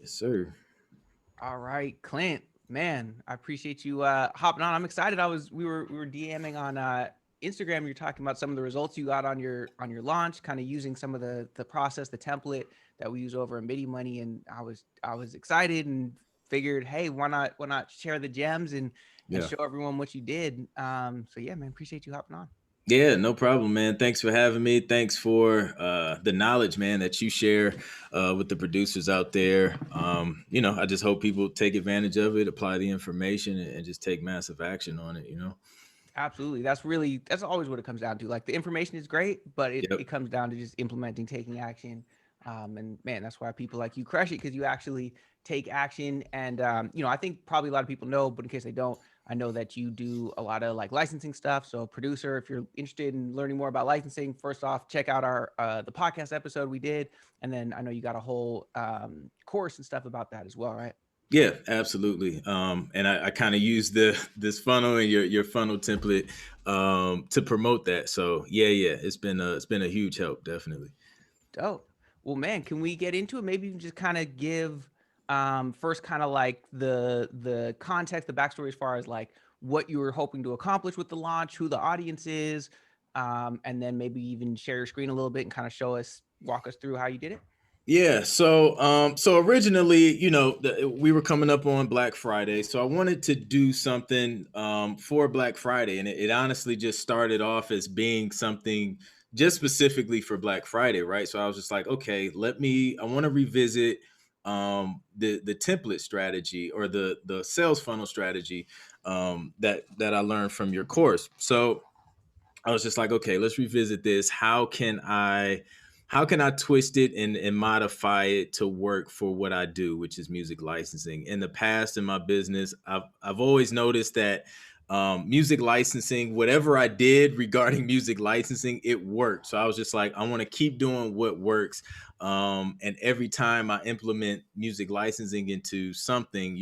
Yes, sir. All right, Clint, man, I appreciate you hopping on. I'm excited. We were DMing on Instagram. You're talking about some of the results you got on your launch, kind of using some of the process, the template that we use over in Midi Money, and I was excited and figured, hey, why not share the gems and Yeah. show everyone what you did. So yeah, man, appreciate you hopping on. Yeah, no problem, man. Thanks for having me. Thanks for the knowledge, man, that you share with the producers out there. I just hope people take advantage of it, apply the information, and just take massive action on it. Absolutely. That's always what it comes down to. Like the information is great, but it Yep. comes down to just implementing, taking action. And man, that's why people like you crush it because you actually take action. And I think probably a lot of people know, but in case they don't, I know that you do a lot of like licensing stuff. So producer, if you're interested in learning more about licensing, first off, check out our the podcast episode we did. And then I know you got a whole course and stuff about that as well, right? Yeah, absolutely. And I kind of use this funnel and your funnel template to promote that. So yeah, it's been a huge help, definitely. Dope. Well, man, can we get into it? Maybe you can just kind of give first kind of like the context, the backstory as far as like what you were hoping to accomplish with the launch, who the audience is, and then maybe even share your screen a little bit and kind of walk us through how you did it. Yeah, so originally, we were coming up on Black Friday, so I wanted to do something for Black Friday, and it honestly just started off as being something just specifically for Black Friday, right? So I was just like, okay, I want to revisit the template strategy or the sales funnel strategy that I learned from your course. So I was just like, okay, let's revisit this. How can I twist it and modify it to work for what I do, which is music licensing? In the past in my business, I've always noticed that music licensing, whatever I did regarding music licensing, it worked. So I was just like, I want to keep doing what works. And every time I implement music licensing into something,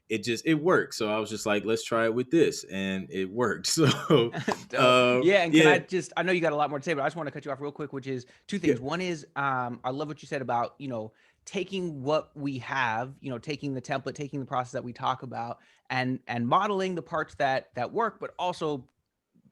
it worked. So I was just like, let's try it with this, and it worked. So, Dope. Yeah, and can yeah, I know you got a lot more to say, but I just want to cut you off real quick, which is two yeah, things. One is I love what you said about, taking what we have, taking the template, taking the process that we talk about and modeling the parts that work, but also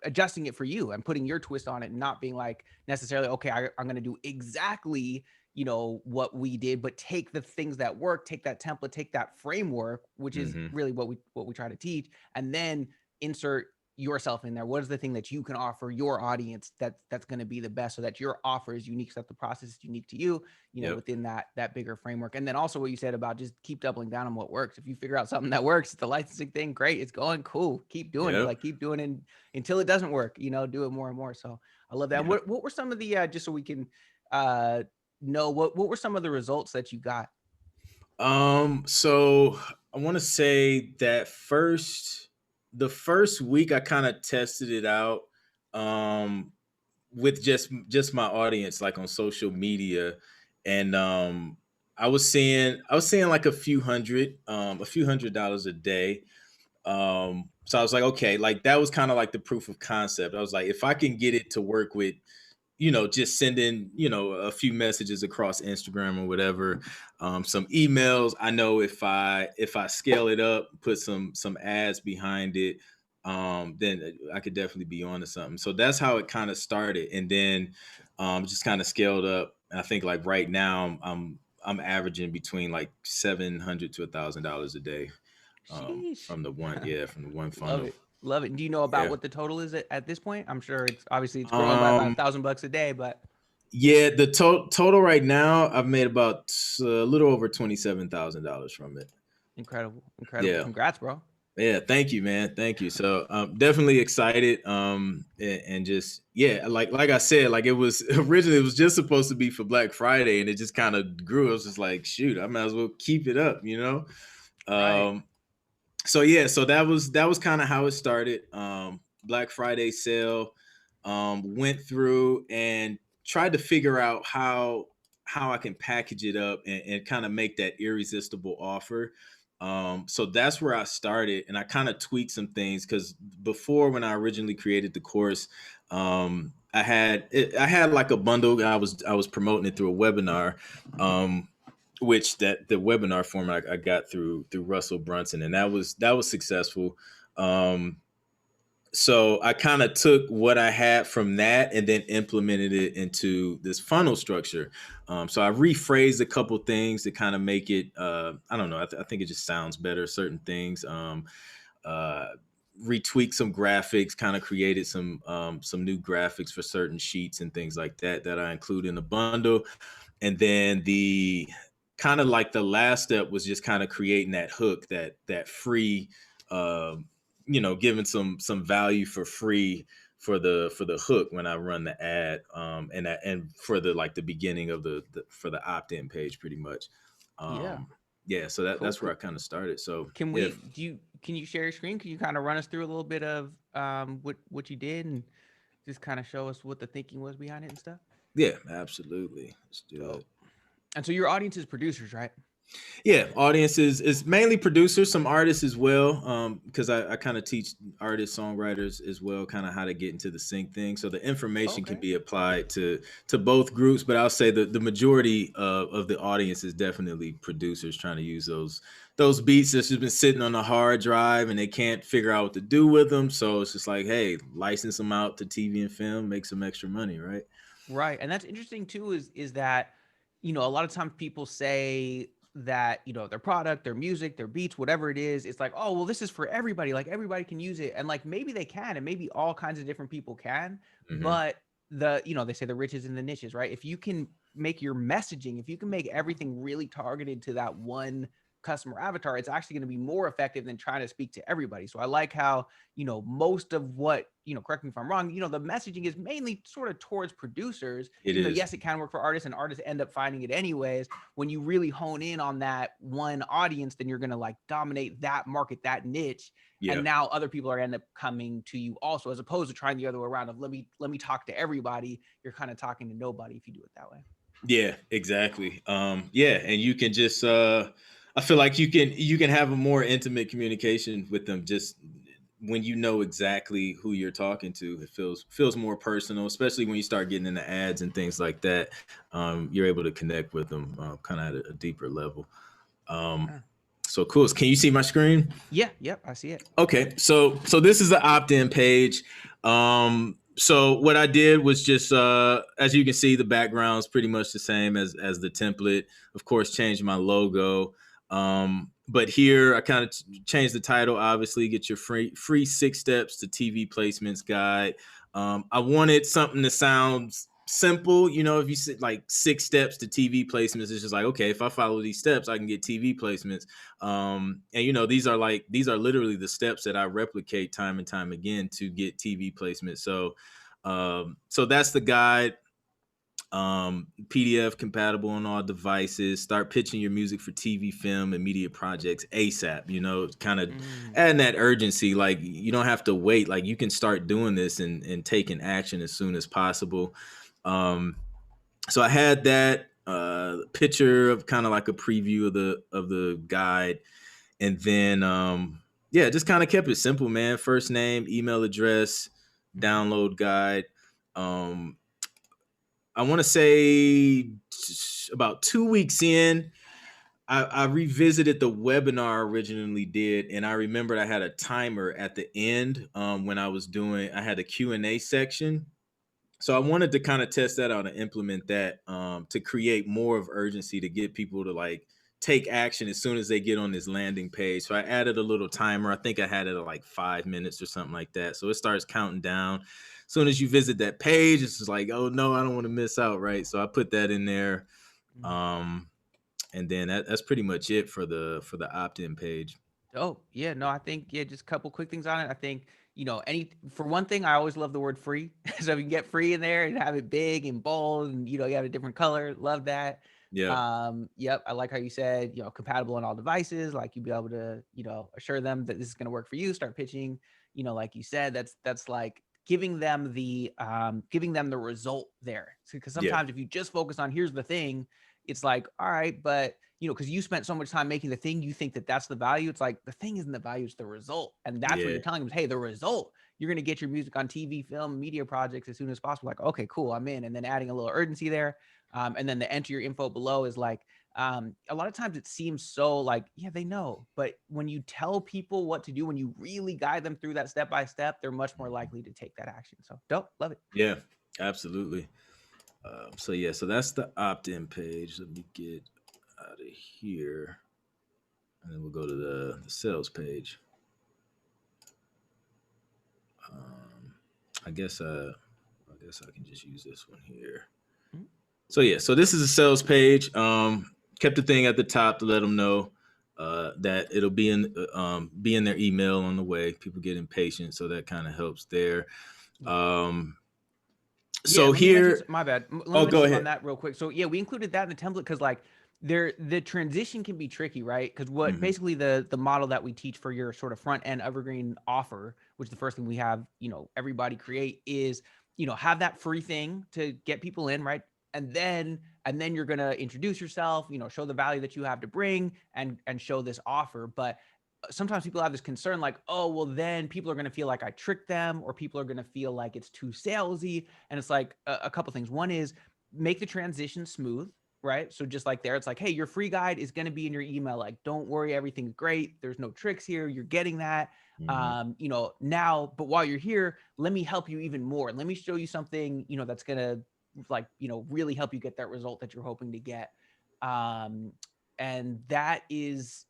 adjusting it for you and putting your twist on it and not being like necessarily, okay, I'm going to do exactly, what we did, but take the things that work, take that template, take that framework, which is hmm really what we try to teach, and then insert yourself in there. What is the thing that you can offer your audience that's going to be the best so that your offer is unique, so that the process is unique to you, yep, within that bigger framework. And then also what you said about just keep doubling down on what works. If you figure out something that works, the licensing thing, great, it's going cool. Keep doing it. yep, Like keep doing it until it doesn't work, do it more and more. So I love that. And yep. what were some of the just so we can uh know what were some of the results that you got? So I want to say that the first week I kind of tested it out, um, with just my audience, like on social media, and I was seeing like a few $100 a day. So I was like, okay, like that was kind of like the proof of concept. I was like, if I can get it to work with, just sending, a few messages across Instagram or whatever, some emails. I know if I scale it up, put some ads behind it, then I could definitely be on to something. So that's how it kind of started, and then just kind of scaled up. And I think like right now I'm averaging between like $700 to $1,000 a day, Sheesh. from the one Love funnel. it. Love it. And do you know about Yeah. what the total is at this point? I'm sure it's growing by about Um, $1,000 a day, but Yeah, the total right now, I've made about a little over $27,000 from it. incredible. Incredible. Yeah, Congrats, bro. yeah. Thank you, man. Thank you. So, definitely excited. And just yeah, like I said, like it was originally it was just supposed to be for Black Friday, and it just kind of grew. I was just like, shoot, I might as well keep it up. Right. Um, so yeah, so that was kind of how it started. Black Friday sale, went through and tried to figure out how I can package it up and kind of make that irresistible offer. So that's where I started, and I kind of tweaked some things because before, when I originally created the course, I had like a bundle. I was promoting it through a webinar, um, which that the webinar format I got through Russell Brunson, and that was successful. Um, so I kind of took what I had from that and then implemented it into this funnel structure. So I rephrased a couple things to kind of make it, I don't know, I think it just sounds better, certain things. Uh, Retweaked some graphics, kind of created some new graphics for certain sheets and things like that I include in the bundle. And then the kind of like the last step was just kind of creating that hook, that free, um, giving some value for free for the hook when I run the ad, and for the like the beginning of the for the opt-in page, pretty much. Yeah. Yeah, so Cool. that's where I kind of started. So yeah, Can you share your screen? Can you kind of run us through a little bit of what you did and just kind of show us what the thinking was behind it and stuff? yeah, absolutely. Let's do Dope. it. And so your audience is producers, right? Yeah, audience is mainly producers, some artists as well. Because I kind of teach artists, songwriters as well, kind of how to get into the sync thing. So the information can Okay. be applied to both groups, but I'll say the majority of the audience is definitely producers trying to use those beats that's just been sitting on a hard drive and they can't figure out what to do with them. So it's just like, hey, license them out to TV and film, make some extra money, right? Right. And that's interesting too, is that, a lot of times people say that, their product, their music, their beats, whatever it is, it's like, oh, well, this is for everybody. Like everybody can use it. And like maybe they can, and maybe all kinds of different people can, Hmm. but they say the riches in the niches, right? If you can make your messaging, if you can make everything really targeted to that one customer avatar, it's actually going to be more effective than trying to speak to everybody. So I like how, most of what, correct me if I'm wrong, the messaging is mainly sort of towards producers, It even though, is. yes, it can work for artists and artists end up finding it anyways. When you really hone in on that one audience, then you're going to like dominate that market, that niche. Yeah. And now other people are end up coming to you also, as opposed to trying the other way around of let me talk to everybody. You're kind of talking to nobody if you do it that way. Yeah, exactly. Yeah, and you can just I feel like you can have a more intimate communication with them just when you know exactly who you're talking to. It feels more personal, especially when you start getting into ads and things like that. You're able to connect with them kind of at a deeper level. Um, Huh. so cool. Can you see my screen? Yeah, yep, I see it. Okay, so this is the opt-in page. So what I did was just as you can see, the background's pretty much the same as the template. Of course, changed my logo. But here I kind of changed the title. Obviously, get your free 6 steps to TV placements guide. I wanted something that sounds simple. If you sit like 6 steps to TV placements, it's just like, okay, if I follow these steps, I can get TV placements. And these are literally the steps that I replicate time and time again to get TV placement. So that's the guide. PDF compatible on all devices. Start pitching your music for TV, film, and media projects ASAP. Kind of Mm. adding that urgency. Like you don't have to wait. Like you can start doing this and taking action as soon as possible. So I had that picture of kind of like a preview of the guide, and then yeah, just kind of kept it simple, man. First name, email address, Mm-hmm. download guide. I want to say about 2 weeks in, I revisited the webinar I originally did, and I remembered I had a timer at the end when I had a Q&A section. So I wanted to kind of test that out and implement that to create more of urgency to get people to like take action as soon as they get on this landing page. So I added a little timer. I think I had it at like 5 minutes or something like that. So it starts counting down. As soon as you visit that page, it's just like, oh no, I don't want to miss out, right? So I put that in there. Mm. Um, and then that's pretty much it for the opt-in page. Oh, yeah, no, I think, yeah, just a couple quick things on it. I think, any for one thing, I always love the word free. So if you can get free in there and have it big and bold and you have a different color, love that. Yeah, Yep, I like how you said, compatible on all devices, like you'd be able to, assure them that this is going to work for you, start pitching, like you said, that's like giving them the result there. Because yeah, sometimes if you just focus on here's the thing, it's like, all right, but because you spent so much time making the thing, you think that that's the value. It's like the thing isn't the value, it's the result. And that's what yeah, you're telling them is, hey, the result, you're going to get your music on TV, film, media projects as soon as possible. Like, okay, cool, I'm in. And then adding a little urgency there. And then the enter your info below is like, A lot of times it seems so like, yeah, they know, but when you tell people what to do, when you really guide them through that step by step, they're much more likely to take that action. So dope, love it. Yeah, absolutely. So yeah, so that's the opt-in page. Let me get out of here, and then we'll go to the sales page. Um, I guess I guess I can just use this one here. Mhm. So yeah, so this is a sales page. Kept the thing at the top to let them know that it'll be in their email on the way. People get impatient, so that kind of helps there. Yeah. Um, Yeah, so let me mention. here, My bad. Let me oh, mention go something on ahead. that real quick. So yeah, we included that in the template because like the transition can be tricky, right? Because what Hmm. basically the model that we teach for your sort of front end evergreen offer, which is the first thing we have, everybody create is, have that free thing to get people in, right? And then you're gonna introduce yourself, show the value that you have to bring and show this offer. But sometimes people have this concern like, oh, well, then people are going to feel like I tricked them, or people are going to feel like it's too salesy. And it's like a couple things. One is make the transition smooth, right? So just like there, it's like, hey, your free guide is going to be in your email. Like, don't worry, everything's great. There's no tricks here. You're getting that. Hmm. Now, but while you're here, let me help you even more. Let me show you something, that's going to like, really help you get that result that you're hoping to get. Um, and that is,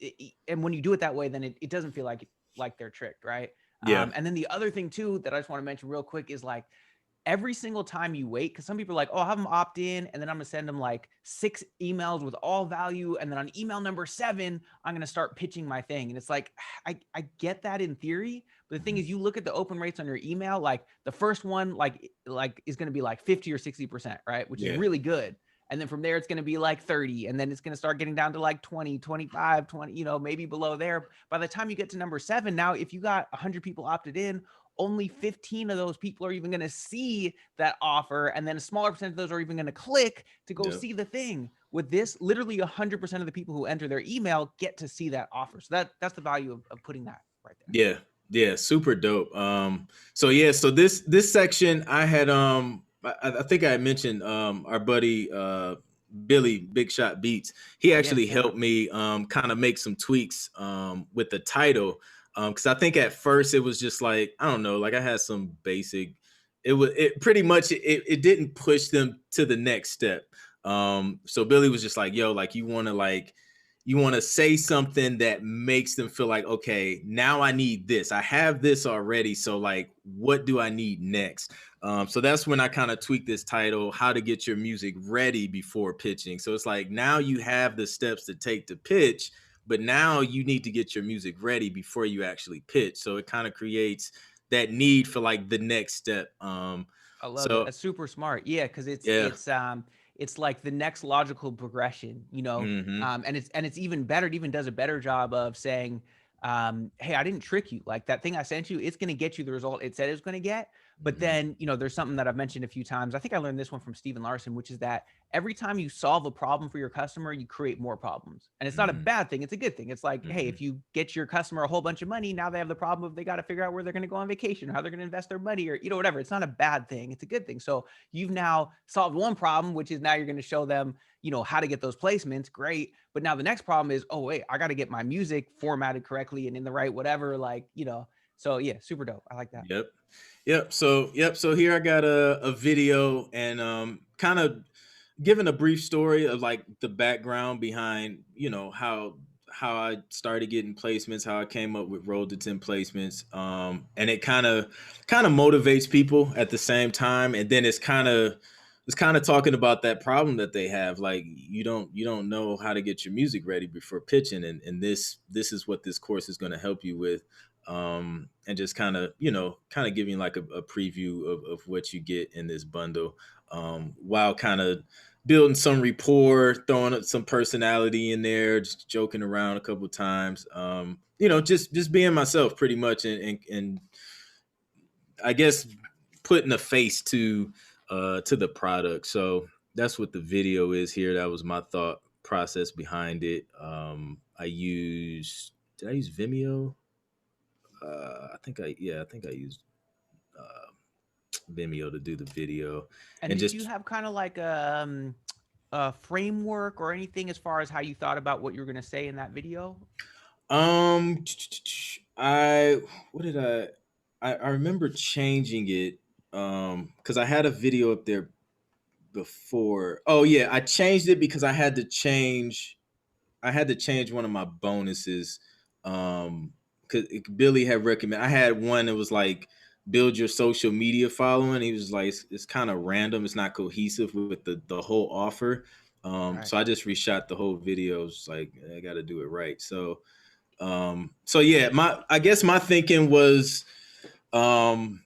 and when you do it that way, then it doesn't feel like they're tricked, right? Yeah. And then the other thing too that I just want to mention real quick is like every single time you wait, because some people are like, oh, I'll have them opt in, and then I'm gonna send them like 6 emails with all value, and then on email number 7, I'm gonna start pitching my thing. And it's like, I get that in theory, but the thing Mhm. is, you look at the open rates on your email, like the first one, like is gonna be like 50 or 60%, right? Which is Yeah. really good. And then from there, it's going to be like 30. And then it's going to start getting down to like 20, 25, 20, maybe below there. By the time you get to number 7, now, if you got 100 people opted in, only 15 of those people are even going to see that offer. And then a smaller percentage of those are even going to click to go Yep. see the thing. With this, literally 100% of the people who enter their email get to see that offer. So that's the value of putting that right there. Yeah. Yeah. Super dope. So yeah, so this section I had I think I had mentioned our buddy Billy Big Shot Beats. He Yeah, actually shout helped out. me kind of make some tweaks with the title. Because I think at first it was just like, I don't know, like I had some basic, it pretty much it didn't push them to the next step. So Billy was just like, yo, like you want to say something that makes them feel like, okay, now I need this. I have this already. So, like, what do I need next? So that's when I kind of tweaked this title, How to Get Your Music Ready Before Pitching. So it's like now you have the steps to take to pitch, but now you need to get your music ready before you actually pitch. So it kind of creates that need for like the next step. I love it. So That's super smart. Yeah, because it's yeah. it's like the next logical progression, Hmm. and it's even better. It even does a better job of saying, hey, I didn't trick you. Like that thing I sent you, it's gonna get you the result it said it was gonna get. But Hmm. then, there's something that I've mentioned a few times. I think I learned this one from Stephen Larson, which is that every time you solve a problem for your customer, you create more problems. And it's not a Hmm. bad thing, it's a good thing. It's like, hey, Hmm. if you get your customer a whole bunch of money, now they have the problem of they got to figure out where they're going to go on vacation, or how they're going to invest their money, or whatever. It's not a bad thing, it's a good thing. So you've now solved one problem, which is now you're going to show them, how to get those placements. Great. But now the next problem is, oh wait, I got to get my music formatted correctly and in the right whatever, so yeah, super dope. I like that. Yep. Yep. So here I got a video and kind of giving a brief story of like the background behind, how I started getting placements, how I came up with road to 10 placements. And it kind of motivates people at the same time. And then it's kind of talking about that problem that they have. Like you don't know how to get your music ready before pitching. And this is what this course is going to help you with. And just kind of giving like a preview of what you get in this bundle, while kind of building some rapport, throwing some personality in there, just joking around a couple times. Just being myself pretty much, and I guess putting a face to the product. So that's what the video is here. That was my thought process behind it. Did I use Vimeo? I think I used Vimeo to do the video, And and did you just have kind of like framework or anything as far as how you thought about what you were going to say in that video? Um, I what did I remember changing it because I had a video up there before. Oh yeah, I changed it because I had to change one of my bonuses. Because Billy had recommended. I had one that was like build your social media following. He was like, it's kind of random. It's not cohesive with the whole offer. Right. So I just reshot the whole video. It's like I got to do it right. So yeah, I guess my thinking was um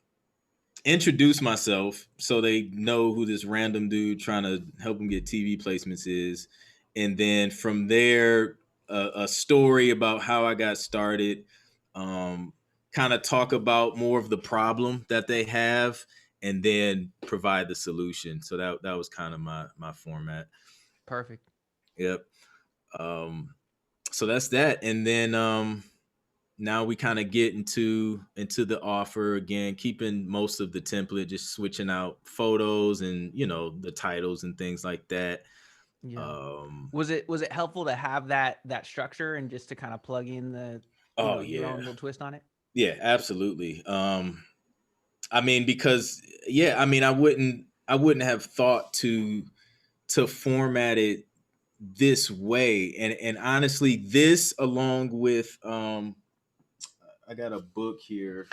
introduce myself so they know who this random dude trying to help them get TV placements is, and then from there, a story about how I got started. Um, Kind of talk about more of the problem that they have, and then provide the solution. So that was kind of my format. Perfect. Yep. Um, so that's that, and then now we kind of get into the offer again, keeping most of the template, just switching out photos and the titles and things like that. Yeah. um Was it helpful to have that structure and just to kind of plug in the oh your own yeah, little twist on it? yeah, absolutely. I mean, because yeah, I mean, I wouldn't have thought to format it this way, and honestly, this along with I got a book here,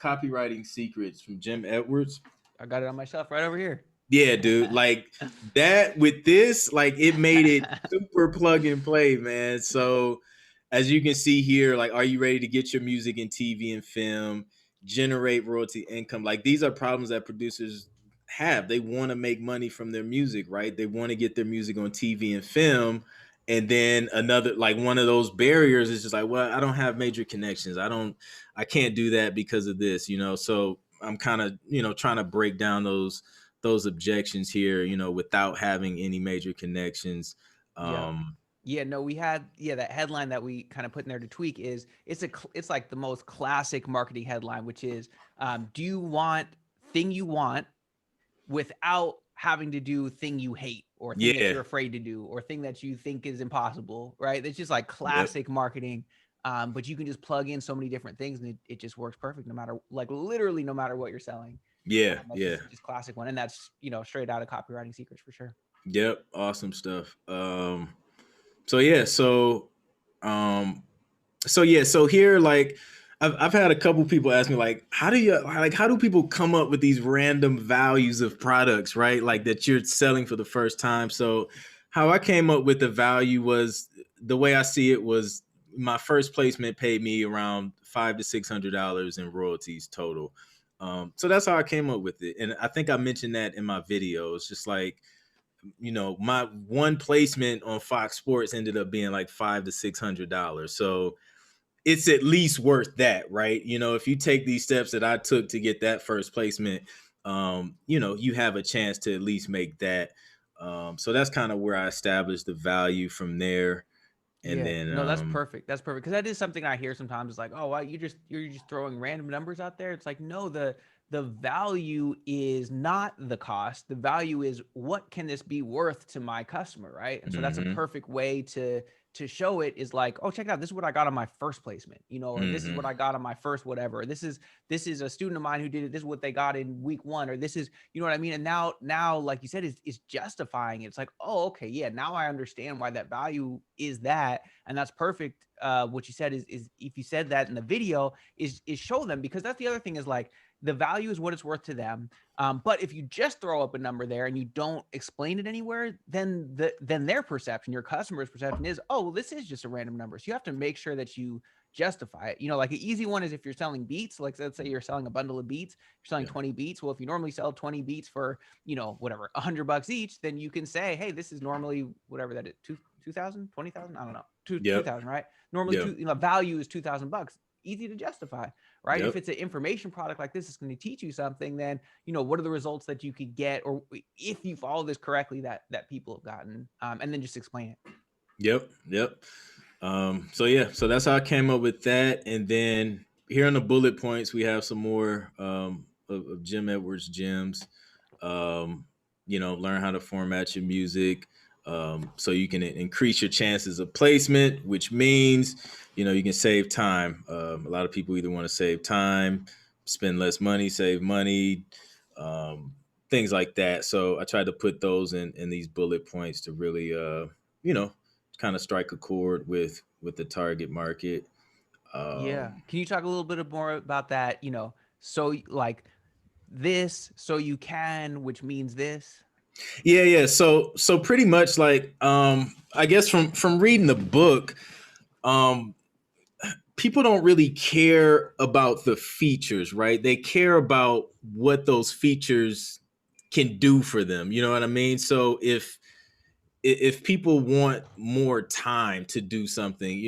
Copywriting Secrets from Jim Edwards. I got it on my shelf right over here. Yeah, dude. Like that with this, like it made it super plug and play, man. So as you can see here, like, are you ready to get your music in TV and film, generate royalty income? Like these are problems that producers have. They want to make money from their music, right? They want to get their music on TV and film. And then another, like one of those barriers is just like, well, I don't have major connections. I can't do that because of this. So I'm kind of, trying to break down those objections here, without having any major connections. Yeah. Um, Yeah, no, we had that headline that we kind of put in there to tweak is it's like the most classic marketing headline, which is do you want thing you want without having to do thing you hate or thing that yeah, you're afraid to do or thing that you think is impossible, right? It's just like yep, classic marketing. But you can just plug in so many different things and it just works perfect no matter, like, literally no matter what you're selling. yeah, That's yeah, just classic one. And that's, straight out of Copywriting Secrets for sure. yep, awesome stuff. So yeah, um, so here, like, I've had a couple people ask me, like, how do people come up with these random values of products, right? Like that you're selling for the first time. So how I came up with the value was, the way I see it was, my first placement paid me around $500 to $600 in royalties total. So that's how I came up with it. And I think I mentioned that in my video. It's just like, my one placement on Fox Sports ended up being like $500 to $600. So it's at least worth that, right? If you take these steps that I took to get that first placement, you have a chance to at least make that. So that's kind of where I established the value from there. And Yeah, then no, that's perfect. That's perfect because that is something I hear sometimes. It's like, oh, well, you're just throwing random numbers out there. It's like, no, the value is not the cost. The value is what can this be worth to my customer, right? And so that's a mm-hmm, perfect way to show it is like, oh, check it out. This is what I got on my first placement, or this is mm-hmm, what I got on my first whatever. This is a student of mine who did it. This is what they got in week one, or this is, you know what I mean? And now, like you said, is justifying it. It's like, oh, okay, yeah, now I understand why that value is that. And that's perfect. What you said is if you said that in the video, is show them, because that's the other thing is like the value is what it's worth to them. But if you just throw up a number there and you don't explain it anywhere, then their perception, your customer's perception is, oh, well, this is just a random number. So you have to make sure that you justify it. Like an easy one is if you're selling beats, like let's say you're selling a bundle of beats, you're selling yeah, 20 beats. Well, if you normally sell 20 beats for, whatever, $100 each, then you can say, hey, this is normally whatever that is, 2,000, 20,000, I don't know, yep, 2,000, right? Normally, yep, value is $2,000. Easy to justify, right? If yep, it's an information product like this, it's going to teach you something. Then what are the results that you could get, or if you follow this correctly, that people have gotten, and then just explain it. yep. So yeah, so that's how I came up with that. And then here on the bullet points, we have some more of Jim Edwards gems. Um, learn how to format your music, so you can increase your chances of placement, which means, you can save time. A lot of people either want to save time, spend less money, save money, um, things like that. So I tried to put those in these bullet points to really, you know, kind of strike a chord with the target market. Yeah. Um, Can you talk a little bit more about that? So like this, so you can, which means this. yeah. So pretty much like, I guess from reading the book, um, people don't really care about the features, right? They care about what those features can do for them. You know what I mean? So if people want more time to do something,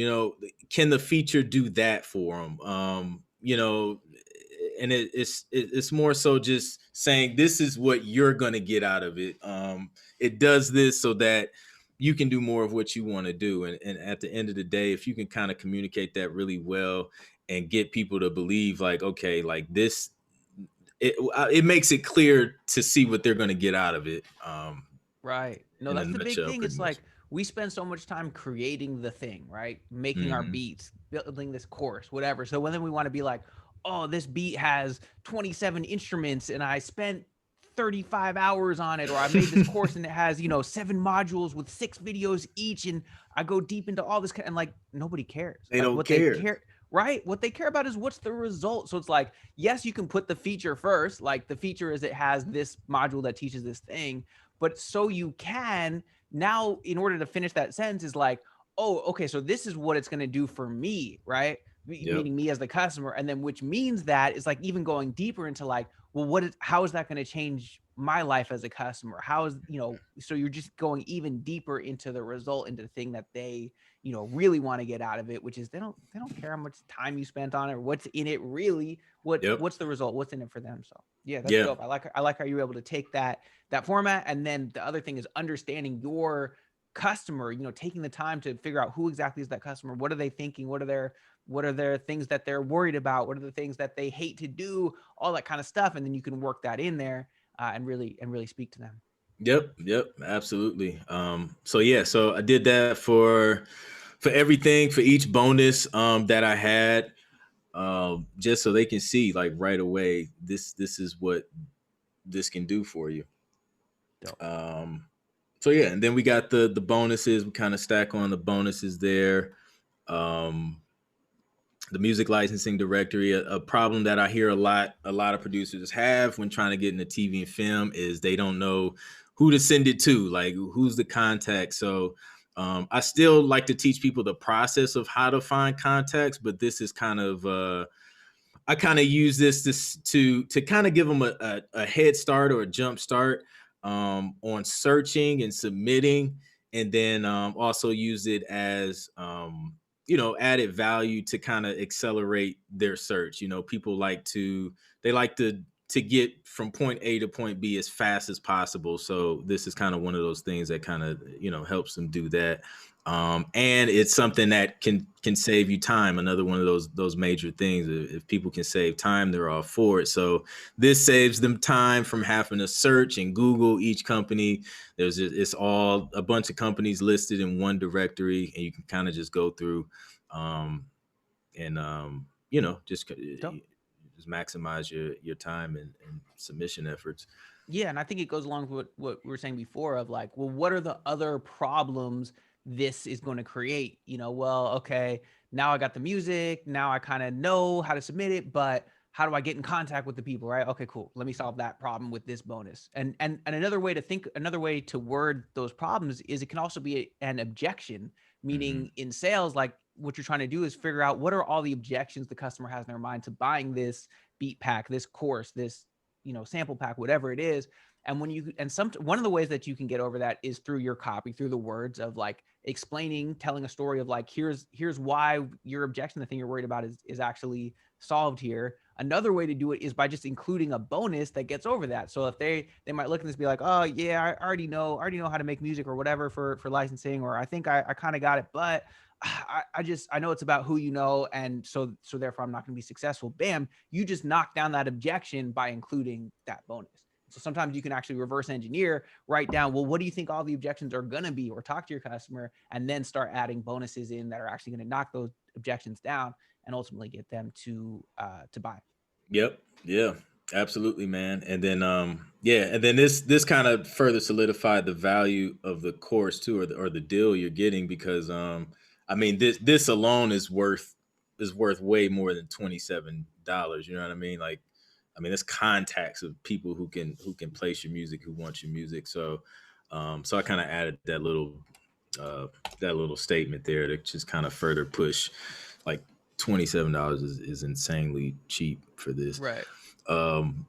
can the feature do that for them? And it's more so just saying this is what you're going to get out of it. It does this so that you can do more of what you want to do. And at the end of the day, if you can kind of communicate that really well and get people to believe like, okay, like this, it makes it clear to see what they're going to get out of it. Right. No, In a that's the big nutshell, thing. pretty It's much. like we spend so much time creating the thing, right? Making our Hmm. beats, building this course, whatever. So when then we want to be like, oh, this beat has 27 instruments and I spent 35 hours on it, or I made this course and it has, 7 modules with 6 videos each, and I go deep into all this, and like nobody cares. They Like don't what they care. care, right? What they care about is what's the result. So it's like, yes, you can put the feature first. Like the feature is it has this module that teaches this thing, but so you can now, in order to finish that sentence, is like, oh, okay, so this is what it's going to do for me, right? Yep. Meaning me as the customer. And then which means that is like even going deeper into like, well, how is that going to change my life as a customer? How is, so you're just going even deeper into the result, into the thing that they, really want to get out of it, which is they don't care how much time you spent on it or what's in it really. Yep. What's the result? What's in it for them? So yeah, that's Yeah. dope. I like how you're able to take that format. And then the other thing is understanding your customer, taking the time to figure out who exactly is that customer. What are they thinking? What are their things that they're worried about? What are the things that they hate to do? All that kind of stuff. And then you can work that in there, and really speak to them. Yep. Yep. Absolutely. So yeah, so I did that for everything, for each bonus that I had, just so they can see like right away this is what this can do for you. Dope. Um so yeah, and then we got the bonuses. We kind of stack on the bonuses there. Um the music licensing directory, a problem that I hear a lot of producers have when trying to get into TV and film is they don't know who to send it to, like who's the contact. So I still like to teach people the process of how to find contacts, but this is kind of I kind of use this to kind of give them a head start or a jump start on searching and submitting, and then also use it as added value to kind of accelerate their search. People like to get from point A to point B as fast as possible. So this is kind of one of those things that kind of helps them do that. And it's something that can save you time. Another one of those major things. If people can save time, they're all for it. So this saves them time from having to search and Google each company. It's all a bunch of companies listed in one directory, and you can kind of just go through, and Dope. just maximize your time and submission efforts. Yeah, and I think it goes along with what we were saying before of like, well, what are the other problems this is going to create? Well, okay, now I got the music, now I kind of know how to submit it, but how do I get in contact with the people, right? Okay, cool. Let me solve that problem with this bonus. And another way to word those problems is it can also be an objection, Hmm. meaning in sales, like what you're trying to do is figure out what are all the objections the customer has in their mind to buying this beat pack, this course, this sample pack, whatever it is. And one of the ways that you can get over that is through your copy, through the words of like explaining, telling a story of like, here's why your objection, the thing you're worried about is actually solved here. Another way to do it is by just including a bonus that gets over that. So if they might look at this and be like, oh yeah, I already know how to make music or whatever for licensing, or I think I kind of got it, but I know it's about who you know, and so therefore I'm not going to be successful. Bam, you just knock down that objection by including that bonus. So sometimes you can actually reverse engineer, write down, well, what do you think all the objections are going to be, or talk to your customer and then start adding bonuses in that are actually going to knock those objections down and ultimately get them to buy. Yep. Yeah. Absolutely, man. And then yeah, and then this kind of further solidified the value of the course too, or the deal you're getting, because I mean this alone is worth way more than $27. You know what I mean? Like, I mean, it's contacts of people who can place your music, who want your music. So so I kind of added uh that little statement there to just kind of further push, like, $27 is insanely cheap for this. Right. Um,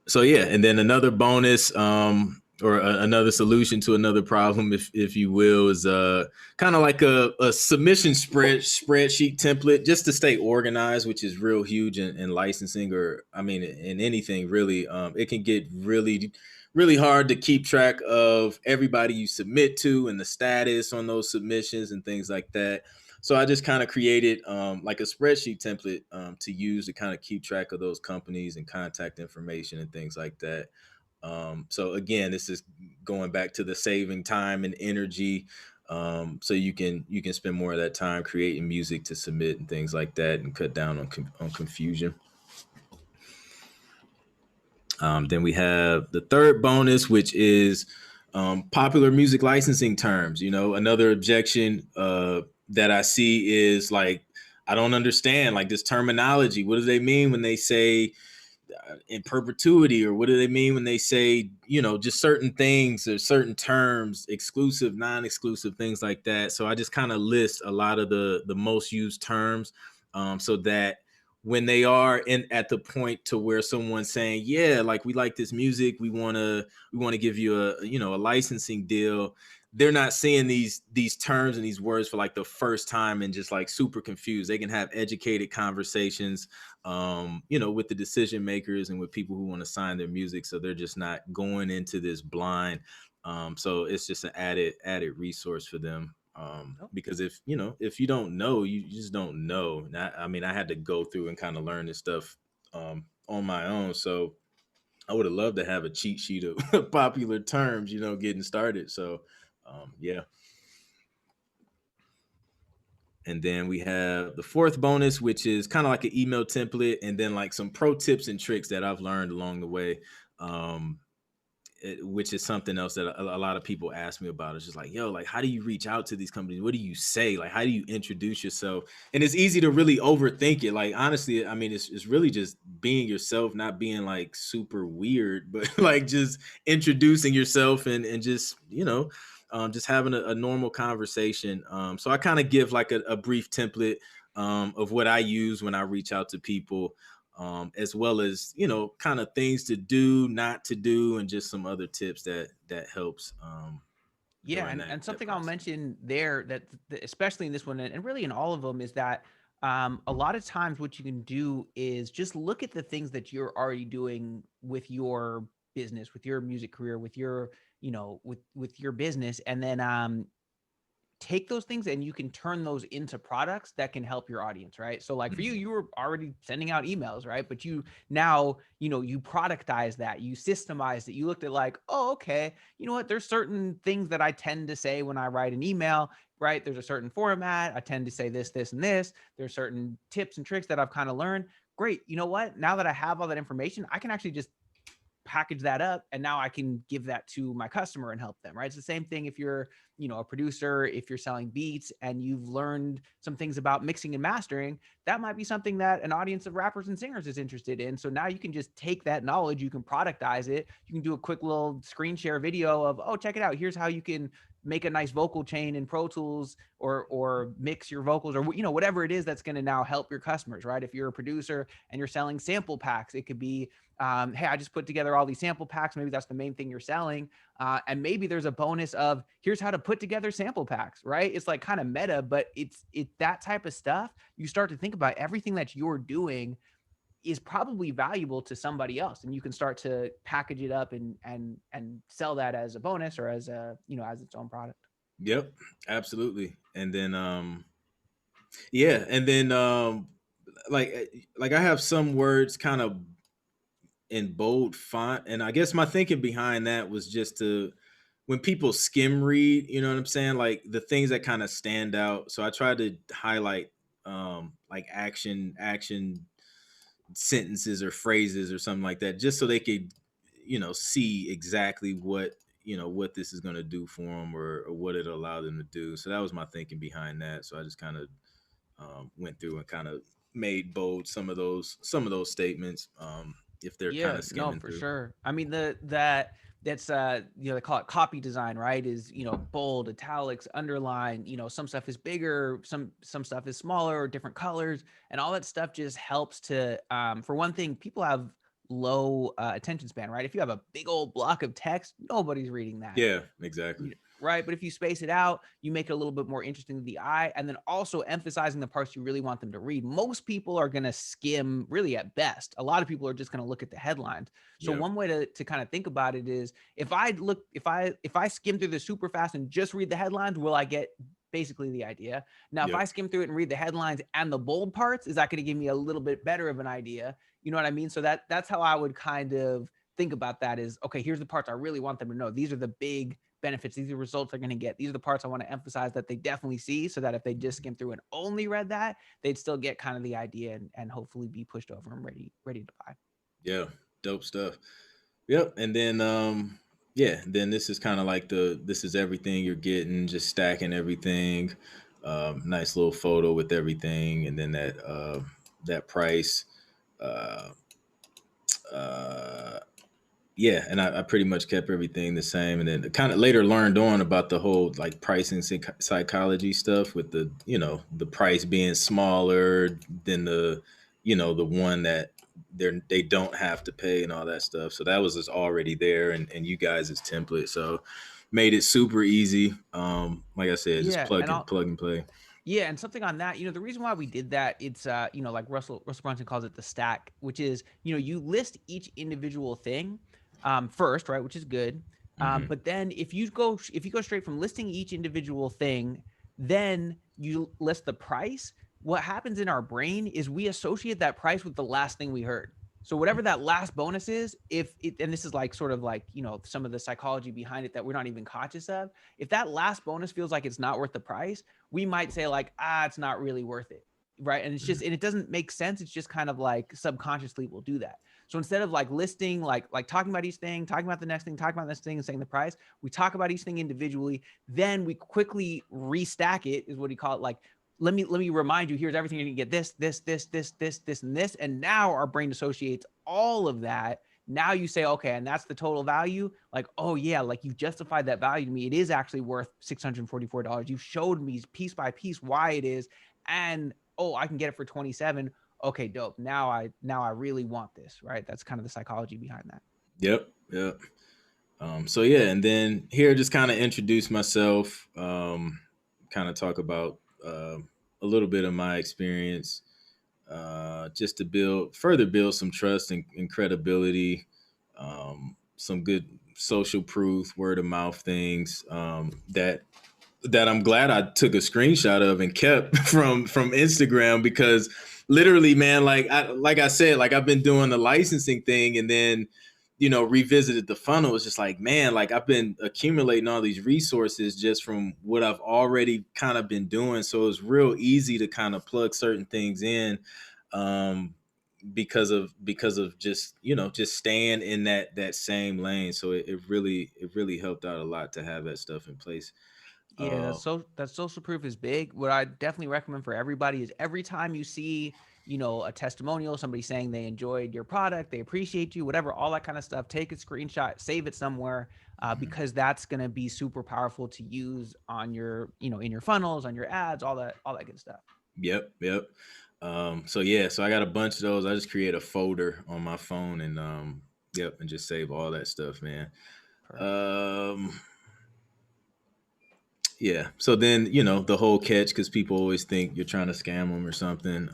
so yeah, and then another bonus, another solution to another problem, if you will, is kind of like a submission spreadsheet template, just to stay organized, which is real huge in licensing, or I mean in anything really. It can get really hard to keep track of everybody you submit to and the status on those submissions and things like that. So I just kind of created like a spreadsheet template to use to kind of keep track of those companies and contact information and things like that. So again, this is going back to the saving time and energy. So you can spend more of that time creating music to submit and things like that, and cut down on confusion. Then we have the third bonus, which is popular music licensing terms. You know, another objection that I see is like, I don't understand like this terminology. What do they mean when they say in perpetuity, or what do they mean when they say, you know, just certain things or certain terms, exclusive, non-exclusive, things like that. So I just kind of list a lot of the most used terms, so that when they are in at the point to where someone's saying, yeah, like, we like this music, we want to give you a, you know, a licensing deal, they're not seeing these terms and these words for like the first time and just like super confused. They can have educated conversations, you know, with the decision makers and with people who want to sign their music, so they're just not going into this blind. So it's just an added resource for them. Oh, Because if you know, if you don't know, you just don't know. And I mean, I had to go through and kind of learn this stuff on my own. So I would have loved to have a cheat sheet of popular terms, you know, getting started. So yeah. And then we have the fourth bonus, which is kind of like an email template, and then like some pro tips and tricks that I've learned along the way. Um, which is something else that a lot of people ask me about. It's just like, yo, like, how do you reach out to these companies? What do you say? Like, how do you introduce yourself? And it's easy to really overthink it. Like, honestly, I mean, it's really just being yourself, not being like super weird, but like just introducing yourself, and just, you know, just having a normal conversation. So I kind of give like a brief template of what I use when I reach out to people, as well as, you know, kind of things to do, not to do, and just some other tips that helps yeah, during and that something I'll process. mention there that especially in this one and really in all of them is that a lot of times what you can do is just look at the things that you're already doing with your business, with your music career, with your, you know, with your business, and then take those things and you can turn those into products that can help your audience, right? So like for you, Mhm. you were already sending out emails, right? But you now, you know, you productize that, you systemize it, you looked at like, oh, okay, you know what, there's certain things that I tend to say when I write an email, right? There's a certain format, I tend to say this and this. There's certain tips and tricks that I've kind of learned. Great, you know what, now that I have all that information, I can actually just package that up and now I can give that to my customer and help them, right? It's the same thing if you're, you know, a producer, if you're selling beats and you've learned some things about mixing and mastering, that might be something that an audience of rappers and singers is interested in. So now you can just take that knowledge, you can productize it, you can do a quick little screen share video of, oh, check it out, here's how you can make a nice vocal chain in Pro Tools, or mix your vocals, or, you know, whatever it is that's going to now help your customers, right? If you're a producer and you're selling sample packs, it could be, hey, I just put together all these sample packs. Maybe that's the main thing you're selling. And maybe there's a bonus of here's how to put together sample packs, right? It's like kind of meta, but it's that type of stuff. You start to think about everything that you're doing is probably valuable to somebody else, and you can start to package it up and sell that as a bonus or as a, you know, as its own product. Yep, absolutely. And then yeah, and then like I have some words kind of in bold font. And I guess my thinking behind that was just to, when people skim read, you know what I'm saying? Like the things that kind of stand out. So I tried to highlight like action sentences or phrases or something like that, just so they could, see exactly what, what this is going to do for them, or what it allowed them to do. So that was my thinking behind that. So I just kind of went through and kind of made bold some of those statements, if they're kind Yeah, of no, skimming for through. sure. I mean, that's they call it copy design, right? Is, bold, italics, underline, some stuff is bigger, some stuff is smaller or different colors, and all that stuff just helps to for one thing, people have low attention span, right? If you have a big old block of text, nobody's reading that. Yeah, exactly. Right. But if you space it out, you make it a little bit more interesting to the eye, and then also emphasizing the parts you really want them to read. Most people are going to skim really at best. A lot of people are just going to look at the headlines. So Yep. one way to kind of think about it is, if I skim through this super fast and just read the headlines, will I get basically the idea? Now, if Yep. I skim through it and read the headlines and the bold parts, is that going to give me a little bit better of an idea? You know what I mean? So that's how I would kind of think about that is, okay, here's the parts I really want them to know. These are the big benefits. These are the results they're going to get. These are the parts I want to emphasize that they definitely see, so that if they just skim through and only read that, they'd still get kind of the idea, and hopefully be pushed over and ready to buy. Yeah. Dope stuff. Yep. And then yeah, then this is kind of like this is everything you're getting, just stacking everything. Nice little photo with everything, and then that price. Uh uh yeah, and I pretty much kept everything the same, and then kind of later learned on about the whole like pricing psychology stuff, with the price being smaller than the one that they don't have to pay and all that stuff. So that was just already there, and you guys' template, so made it super easy. Like I said, just Yeah, and plug and play. yeah, and something on that, the reason why we did that, it's like Russell Brunson calls it the stack, which is, you list each individual thing first, right, which is good. Hmm. But then if you go straight from listing each individual thing, then you list the price. What happens in our brain is we associate that price with the last thing we heard. So whatever that last bonus is, if it, and this is like sort of like, some of the psychology behind it that we're not even conscious of, if that last bonus feels like it's not worth the price, we might say like, it's not really worth it. Right. And and it doesn't make sense. It's just kind of like subconsciously we'll do that. So instead of like listing, like talking about each thing, talking about the next thing, talking about this thing and saying the price, we talk about each thing individually. Then we quickly restack it, is what he call it. Like, let me remind you, here's everything you're gonna get, this, and this. And now our brain associates all of that. Now you say, okay, and that's the total value. Like, oh yeah, like you've justified that value to me. It is actually worth $644. You've showed me piece by piece why it is. And oh, I can get it for 27. Okay, dope. Now I really want this, right? That's kind of the psychology behind that. Yep. Yep. So yeah, and then here just kind of introduce myself, kind of talk about a little bit of my experience, just to further build some trust and credibility, some good social proof, word of mouth things, that I'm glad I took a screenshot of and kept from Instagram, because literally, man, like I said, like I've been doing the licensing thing, and then revisited the funnel. It's just like, man, like I've been accumulating all these resources just from what I've already kind of been doing. So it's real easy to kind of plug certain things in, um, because of just staying in that same lane. So it really helped out a lot to have that stuff in place. Yeah, Uh, that social proof is big. What I definitely recommend for everybody is, every time you see, a testimonial, somebody saying they enjoyed your product, they appreciate you, whatever, all that kind of stuff, take a screenshot, save it somewhere, because that's going to be super powerful to use on your, in your funnels, on your ads, all that good stuff. Yep, yep. So yeah, so I got a bunch of those. I just create a folder on my phone, and yep, and just save all that stuff, man. Perfect. Um, yeah. So then, the whole catch, because people always think you're trying to scam them or something.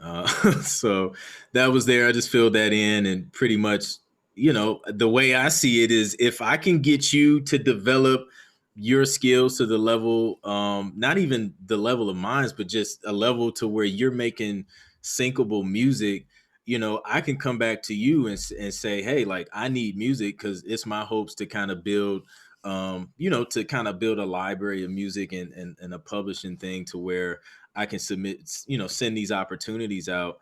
So that was there. I just filled that in, and pretty much, the way I see it is, if I can get you to develop your skills to the level, not even the level of mine, but just a level to where you're making syncable music, you know, I can come back to you and say, hey, like I need music because it's my hopes to kind of build, you know, to kind of build a library of music and a publishing thing to where I can submit, you know, send these opportunities out.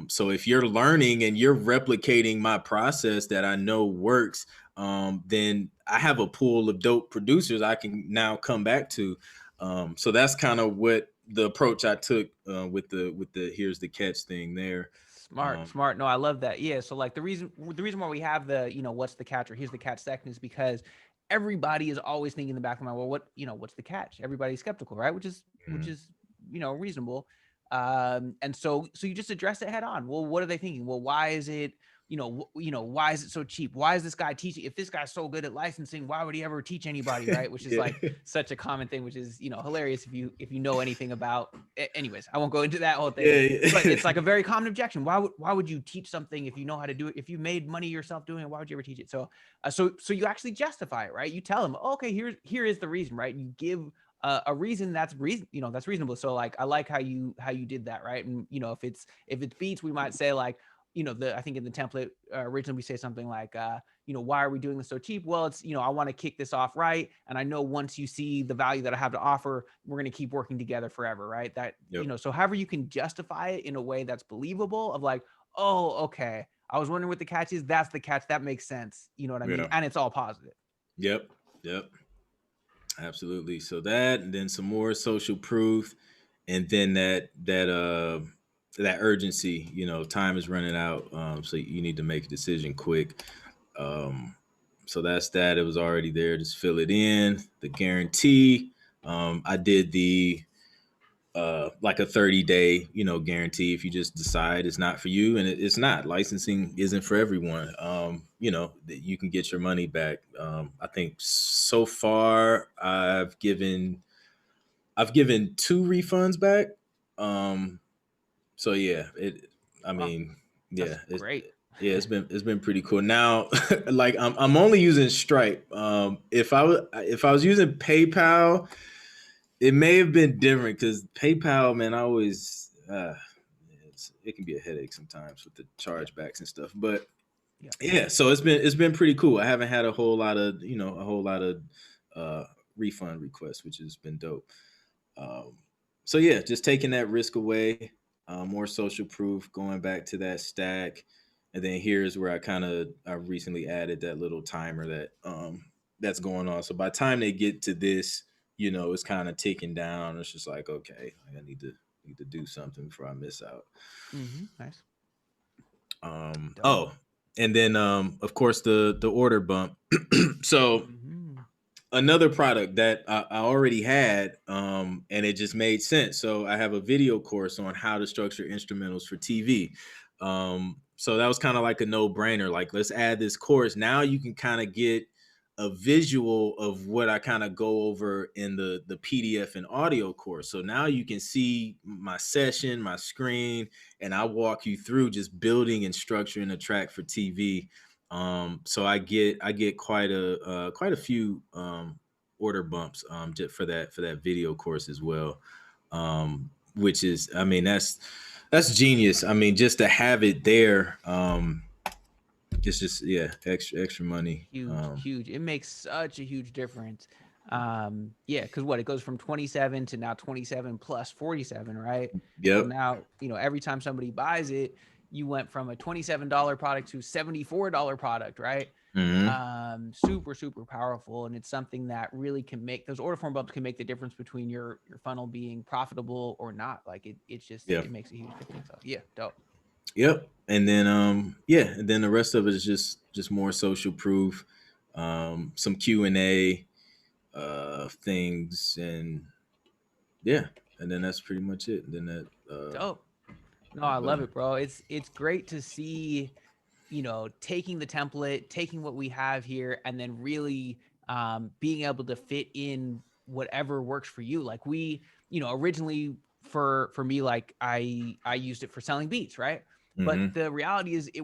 So if you're learning and you're replicating my process that I know works, then I have a pool of dope producers I can now come back to. So that's kind of what the approach I took with the here's the catch thing there. Smart, smart. No, I love that. Yeah. So like the reason why we have the, what's the catch or here's the catch second is because everybody is always thinking in the back of my mind, well, what's the catch? Everybody's skeptical, right? Which Mhm. is, reasonable. And so you just address it head on. Well, what are they thinking? Well, why is it, why is it so cheap? Why is this guy teaching? If this guy's so good at licensing, why would he ever teach anybody, right? Which is Yeah. like such a common thing, which is, hilarious if you know anything about. Anyways, I won't go into that whole thing, Yeah. but it's like a very common objection. Why would you teach something if you know how to do it? If you made money yourself doing it, why would you ever teach it? So you actually justify it, right? You tell them, okay, here is the reason, right? You give a reason that's that's reasonable. So like I like how you did that, right? And if it's beats, we might say like, I think in the template originally we say something like why are we doing this so cheap? Well, it's, I want to kick this off right, and I know once you see the value that I have to offer, we're going to keep working together forever, right? That Yep. so however you can justify it in a way that's believable, of like, oh, okay, I was wondering what the catch is. That's the catch. That makes sense. You know what I mean? Yeah. And it's all positive. Yep. Yep. Absolutely. So that, and then some more social proof, and then that urgency. You know, time is running out, so you need to make a decision quick. Um, so that's that. It was already there. Just fill it in. The guarantee. I did the like a 30-day, you know, guarantee. If you just decide it's not for you, and it's not, licensing isn't for everyone, you know, you can get your money back. I think so far I've given two refunds back. So yeah, I Wow, mean, that's yeah, great. yeah, it's been pretty cool. Now, like I'm only using Stripe. If I was using PayPal, it may have been different because PayPal, man, I always it can be a headache sometimes with the Yeah, chargebacks and stuff. But yeah. yeah, so it's been pretty cool. I haven't had a whole lot of uh, refund requests, which has been dope. Um, so yeah, just taking that risk away, more social proof, going back to that stack, and then here's where I recently added that little timer that's going on. So by the time they get to this, you know, it's kind of ticking down. It's just like, okay, I need to do something before I miss out. Nice. Dope. Oh, and then of course the order bump. So Mm-hmm. another product that I already had, and it just made sense. So I have a video course on how to structure instrumentals for TV. So that was kind of like a no brainer. Like, let's add this course. Now you can kind of get a visual of what I kind of go over in the PDF and audio course. So now you can see my session, my screen, and I walk you through just building and structuring a track for TV. So I get quite a few order bumps just for that video course as well. Which is, I mean, that's genius. I mean, just to have it there, it's just, yeah, extra money. Huge. It makes such a huge difference. Yeah, because what, it goes from 27 to now 27 plus 47, right? So Yep. now, every time somebody buys it, you went from a $27 product to $74 product, right? Hmm. Super, super powerful. And it's something that really can make those order form bumps can make the difference between your funnel being profitable or not. Like it's just, Yeah. it makes a huge difference. So yeah, dope. Yep. And then yeah, and then the rest of it is just more social proof, some Q&A things, and yeah, and then that's pretty much it. And then Dope. No, I that love button. it, bro. It's great to see, taking the template, taking what we have here, and then really being able to fit in whatever works for you. Like originally for me, like I used it for selling beats, right? But Hmm. the reality is it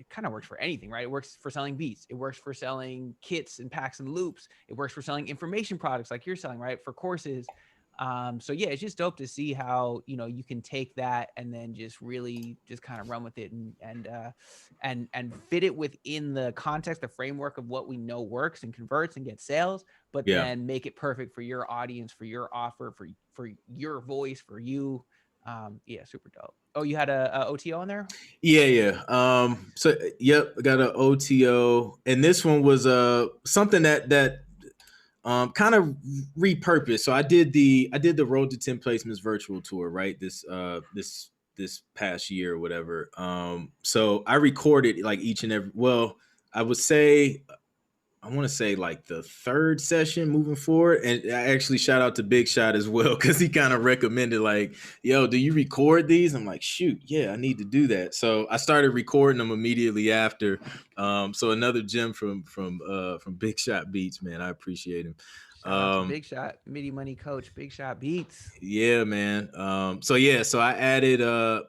kind of works for anything, right? It works for selling beats. It works for selling kits and packs and loops. It works for selling information products like you're selling, right? For courses. So yeah, it's just dope to see how, you can take that and then just really just kind of run with it and fit it within the context, the framework of what we know works and converts and gets sales, but Yeah. then make it perfect for your audience, for your offer, for your voice, for you. Yeah, super dope. Oh, you had a OTO in there? Yeah. So yep, I got an OTO, and this one was something that kind of repurposed. So I did the Road to 10 Placements virtual tour, right? This past year or whatever. So I recorded like each and every, well, I would say I want to say like the third session moving forward. And I actually shout out to Big Shot as well, because he kind of recommended like, yo, do you record these? I'm like, shoot, yeah, I need to do that. So I started recording them immediately after. So another gem from Big Shot Beats, man. I appreciate him. Shout out to Um, Big Shot, Midi Money Coach, Big Shot Beats. yeah, man. So I added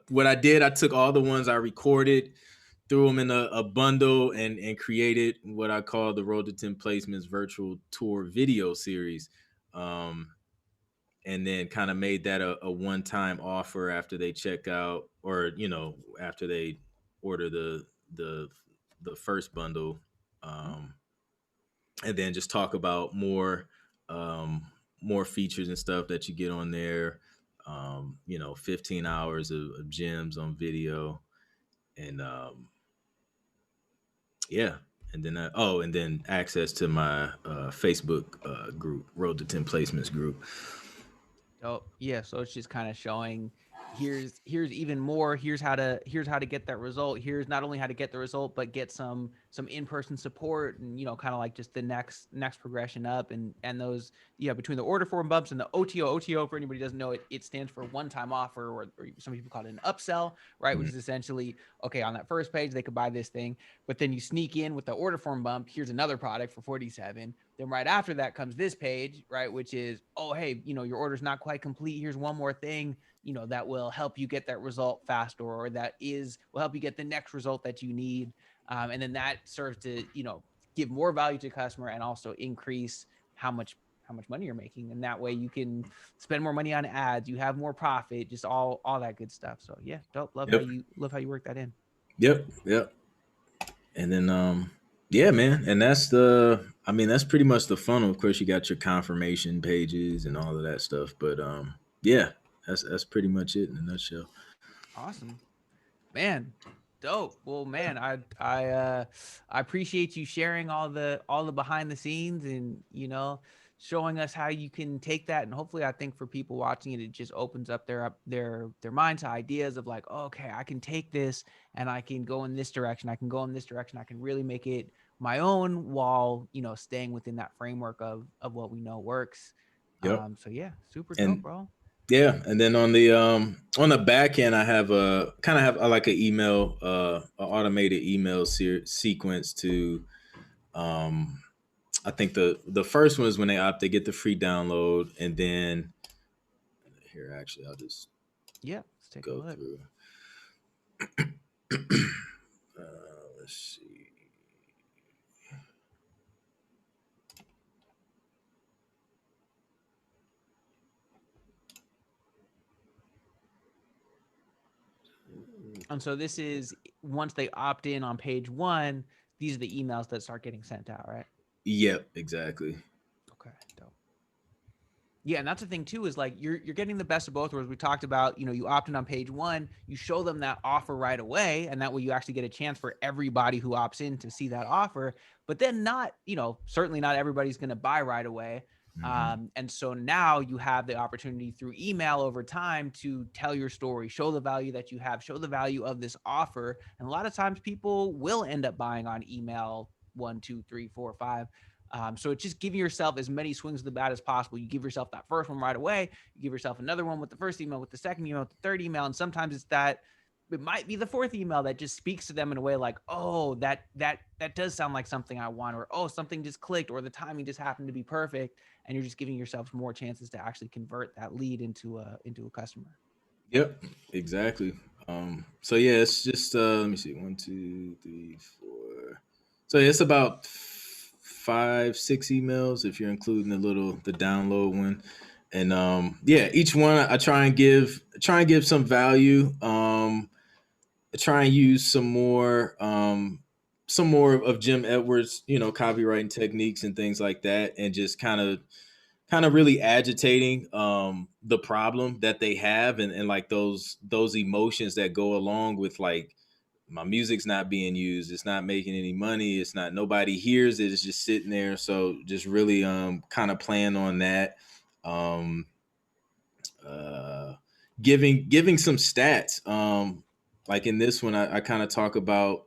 what I did, I took all the ones I recorded, threw them in a bundle, and created what I call the Road to 10 Placements virtual tour video series. Um, and then kind of made that a one-time offer after they check out, or after they order the the first bundle. Um, and then just talk about um, more features and stuff that you get on there. 15 hours of gems on video, and yeah, and then and then access to my Facebook group, Road to 10 Placements group. Oh, yeah. So it's just kind of showing here's even more. Here's how to get that result. Here's not only how to get the result, but get some in-person support, and kind of like just the next progression up, and those, between the order form bumps and the OTO. For anybody who doesn't know, it stands for one-time offer, or some people call it an upsell, right? Which Mhm. is essentially, okay, on that first page they could buy this thing, but then you sneak in with the order form bump. Here's another product for 47. Then right after that comes this page, right, which is, oh, hey, your order's not quite complete. Here's one more thing, that will help you get that result faster, or will help you get the next result that you need. And then that serves to, give more value to the customer, and also increase how much money you're making. And that way you can spend more money on ads, you have more profit, just all that good stuff. So yeah, dope. Love how Yep. you work that in. Yep. And then yeah, man. And that's pretty much the funnel. Of course, you got your confirmation pages and all of that stuff. But yeah, that's pretty much it in a nutshell. Awesome. Man, dope. Well, man, I appreciate you sharing all the behind the scenes, and showing us how you can take that. And hopefully, I think for people watching it, it just opens up their mind to ideas of like, oh, okay, I can take this and I can go in this direction. I can go in this direction. I can really make it my own, while staying within that framework of what we know works. Yep. So yeah, super dope, And bro. yeah, and then on the back end, I have a kind of have like an email, a automated email sequence to um I think the first one is when they opt, they get the free download, and then here, actually, I'll just Yeah, let's take a go look. through. Let's see. And so this is, once they opt in on page one, these are the emails that start getting sent out, right? Yep, exactly. Okay, dope. Yeah, and that's the thing too, is like you're getting the best of both worlds. We talked about, you opt in on page one, you show them that offer right away, and that way you actually get a chance for everybody who opts in to see that offer. But then not, certainly not everybody's going to buy right away. Hmm. And so now you have the opportunity through email over time to tell your story, show the value that you have, show the value of this offer. And a lot of times people will end up buying on email one, two, three, four, five. So it's just giving yourself as many swings of the bat as possible. You give yourself that first one right away. You give yourself another one with the first email, with the second email, with the third email. And sometimes it might be the fourth email that just speaks to them in a way like, oh, that does sound like something I want, or oh, something just clicked, or the timing just happened to be perfect. And you're just giving yourself more chances to actually convert that lead into a customer. Yep, exactly. So yeah, it's just let me see, 1, 2, 3, 4. So yeah, it's about 5, 6 emails if you're including the download one. And yeah, each one I try and give some value. I try and use some more of Jim Edwards, you know, copywriting techniques and things like that, and just kind of really agitating the problem that they have, and like those emotions that go along with, like, my music's not being used, it's not making any money, it's not, nobody hears it, it's just sitting there. So just really kind of playing on that. um uh giving some stats. Like in this one, I kind of talk about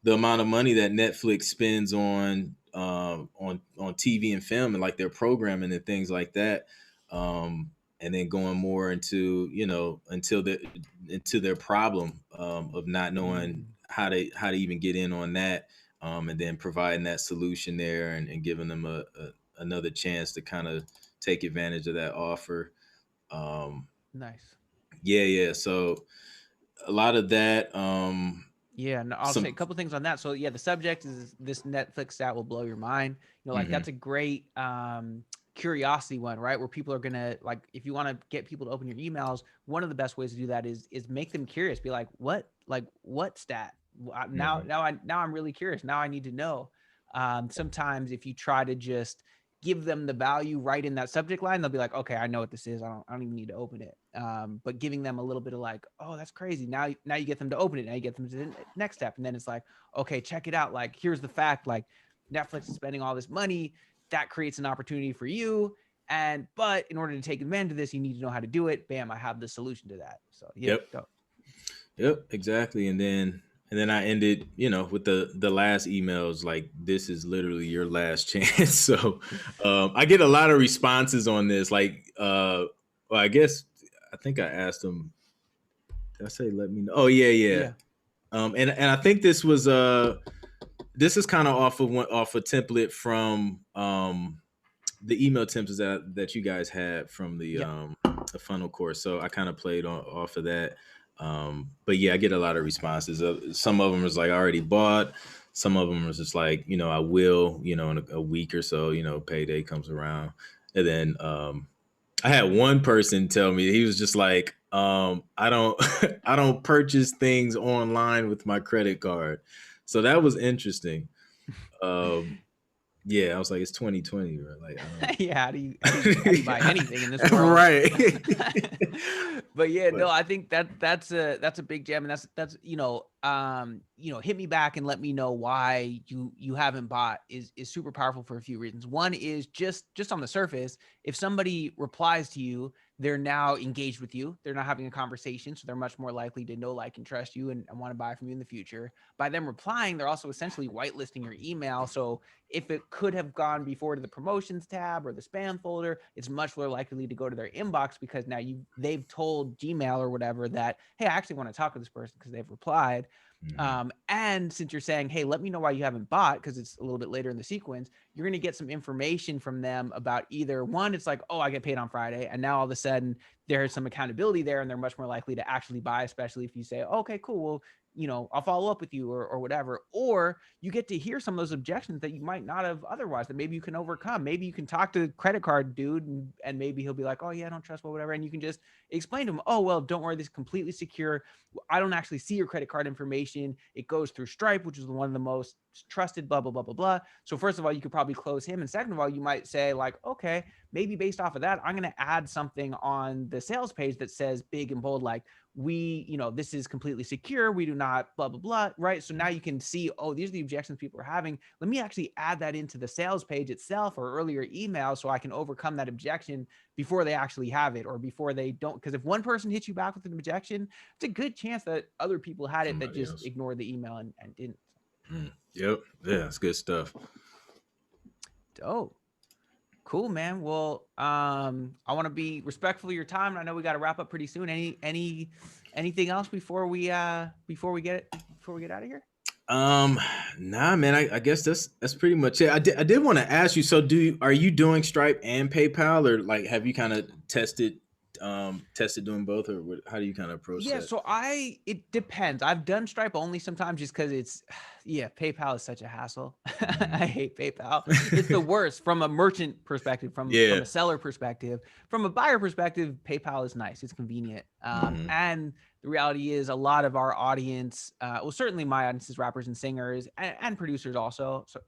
the amount of money that Netflix spends on TV and film, and like their programming and things like that. And then going more into, you know, into their problem of not knowing Mm, how to even get in on that. And then providing that solution there, and giving them a another chance to kind of take advantage of that offer. um nice. yeah, so a lot of that. Yeah, and I'll say a Some couple things on that. So yeah, the subject is this Netflix stat will blow your mind. You know, like mhm, that's a great curiosity one, right? Where people are gonna like, if you want to get people to open your emails, one of the best ways to do that is make them curious. Be like what stat? Now mhm. now I'm really curious. Now I need to know. Sometimes if you try to just give them the value right in that subject line, they'll be like, okay, I know what this is. I don't even need to open it. But giving them a little bit of like, oh, that's crazy. Now you get them to open it. Now you get them to the next step. And then it's like, okay, check it out. Like, here's the fact, like Netflix is spending all this money. That creates an opportunity for you. But in order to take advantage of this, you need to know how to do it. Bam, I have the solution to that. So yeah, Yep, dope. yep, exactly. And then I ended, you know, with the last emails, like, this is literally your last chance. So I get a lot of responses on this. Like, well, I guess I think I asked them. Did I say let me know? Oh yeah, yeah. Yeah. And I think this is kind of off a template from the email templates that you guys had from Yep. the funnel course. So I kind of played off of that. But yeah, I get a lot of responses. Some of them is like, I already bought. Some of them is just like, you know, I will, you know, in a week or so, you know, payday comes around. And then I had one person tell me, he was just like, I don't I don't purchase things online with my credit card. So that was interesting. Um, yeah, I was like, it's 2020, right? Like, I don't. Yeah, how do you buy anything in this world? Right. But yeah, But no, I think that's a big gem, and that's hit me back and let me know why you haven't bought is super powerful for a few reasons. One is just on the surface, if somebody replies to you, they're now engaged with you, they're not having a conversation, so they're much more likely to know, like, and trust you, and want to buy from you in the future. By them replying, they're also essentially whitelisting your email. So if it could have gone before to the promotions tab or the spam folder, it's much more likely to go to their inbox, because now they've told Gmail or whatever that, hey, I actually want to talk to this person because they've replied. mhm, And since you're saying, hey, let me know why you haven't bought, because it's a little bit later in the sequence, you're going to get some information from them about either one, it's like, oh, I get paid on Friday. And now all of a sudden there's some accountability there, and they're much more likely to actually buy, especially if you say, okay, cool, well, I'll follow up with you, or whatever. Or you get to hear some of those objections that you might not have otherwise, that maybe you can overcome. Maybe you can talk to the credit card dude, and maybe he'll be like, oh yeah, I don't trust, well, whatever. And you can just explain to him, oh, well, don't worry, this is completely secure. I don't actually see your credit card information. It goes through Stripe, which is one of the most trusted, blah, blah, blah, blah, blah. So first of all, you could probably close him. And second of all, you might say like, okay, maybe based off of that, I'm going to add something on the sales page that says big and bold, like, this is completely secure. We do not blah, blah, blah. Right. So now you can see, oh, these are the objections people are having. Let me actually add that into the sales page itself or earlier email, so I can overcome that objection before they actually have it, or before they don't. Because if one person hits you back with an objection, it's a good chance that other people had it that somebody just else. ignored the email and didn't. Yep. Yeah, it's good stuff. Dope. Cool, man. Well, I want to be respectful of your time. I know we got to wrap up pretty soon. Anything else before we get out of here? Um, nah, man. I guess that's pretty much it. I did want to ask you. So, are you doing Stripe and PayPal, or like have you kind of tested tested doing both, or how do you kind of approach Yeah, that? so it depends. I've done Stripe only sometimes just because it's yeah, PayPal is such a hassle. I hate PayPal. It's the worst from a merchant perspective, from Yeah. a seller perspective. From a buyer perspective, PayPal is nice. It's convenient. And the reality is a lot of our audience, well, certainly my audience is rappers and singers and producers also. So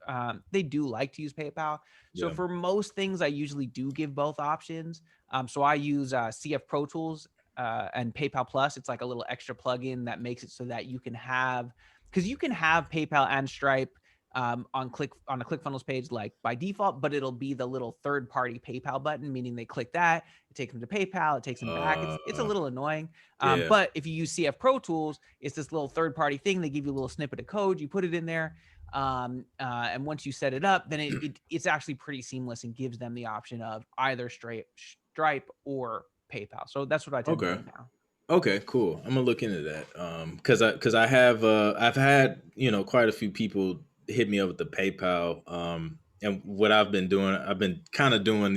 they do like to use PayPal. So Yeah. for most things, I usually do give both options. So I use CF Pro Tools and PayPal Plus. It's like a little extra plugin that makes it so that you can have, because you can have PayPal and Stripe on a ClickFunnels page like by default, but it'll be the little third party PayPal button, meaning they click that, it takes them to PayPal, it takes them back. It's a little annoying. Yeah. But if you use CF Pro Tools, it's this little third party thing. They give you a little snippet of code, you put it in there. And once you set it up, then it's actually pretty seamless and gives them the option of either Stripe or PayPal. So that's what I tend to Okay. do now. Okay, cool. I'm gonna look into that. Because I have I've had quite a few people hit me up with the PayPal. And what I've been doing, I've been kind of doing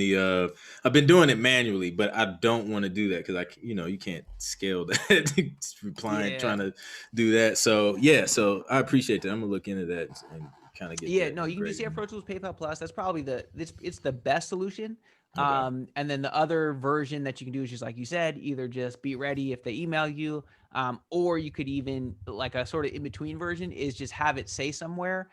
I've been doing it manually, but I don't want to do that because you can't scale that. Replying, Yeah. trying to do that. So yeah, so I appreciate that. I'm gonna look into that and kind of get Yeah, that no, you can do CF integrated. Pro Tools, PayPal Plus. That's probably it's the best solution. Okay. And then the other version that you can do is just like you said, either just be ready if they email you, or you could even like a sort of in between version is just have it say somewhere,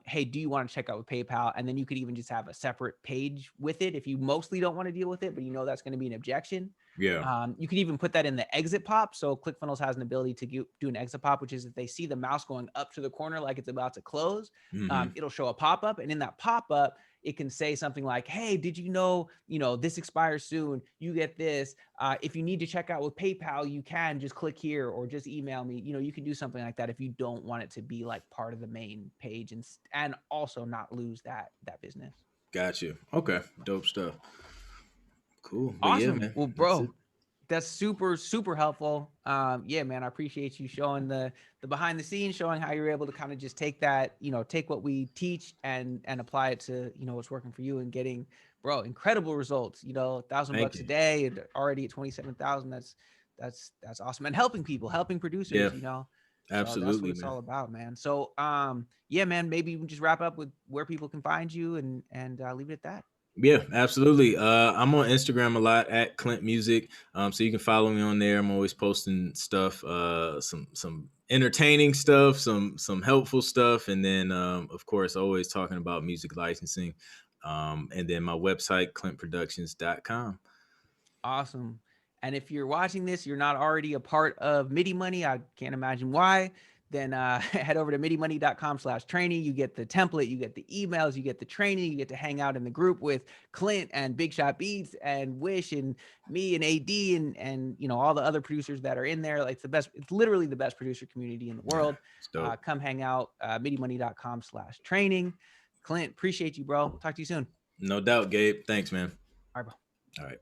hey, do you want to check out with PayPal? And then you could even just have a separate page with it if you mostly don't want to deal with it, but that's going to be an objection. Yeah. You could even put that in the exit pop. So ClickFunnels has an ability to do an exit pop, which is if they see the mouse going up to the corner like it's about to close, Mm-hmm. it'll show a pop-up, and in that pop-up it can say something like, hey, did you know this expires soon, you get this, if you need to check out with PayPal, you can just click here or just email me. You can do something like that if you don't want it to be like part of the main page, and also not lose that business. Got you. Okay. Dope stuff. Cool. But yeah, Awesome. man, Well, that's it. bro, that's super, super helpful. Yeah, man, I appreciate you showing the behind the scenes, showing how you're able to kind of just take that, take what we teach and apply it to, what's working for you and getting, bro, incredible results. Thank $1,000 a you. day and already at 27,000. That's awesome. And helping people, helping Yeah, producers. So that's what absolutely, it's man. all about, man. So yeah, man, maybe we can just wrap up with where people can find you and leave it at that. Yeah, absolutely. I'm on Instagram a lot at Clint Music. So you can follow me on there. I'm always posting stuff, some entertaining stuff, some helpful stuff, and then of course always talking about music licensing. And then my website, clintproductions.com. Awesome. And if you're watching this, you're not already a part of Midi Money. I can't imagine why. Then head over to midimoney.com/training. You get the template, you get the emails, you get the training, you get to hang out in the group with Clint and Big Shot Beats and Wish and me and AD and all the other producers that are in there. Like it's the best. It's literally the best producer community in the Yeah, world. it's dope. Come hang out. Midimoney.com/training. Clint, appreciate you, bro. Talk to you soon. No doubt, Gabe. Thanks, man. All right, bro. All right.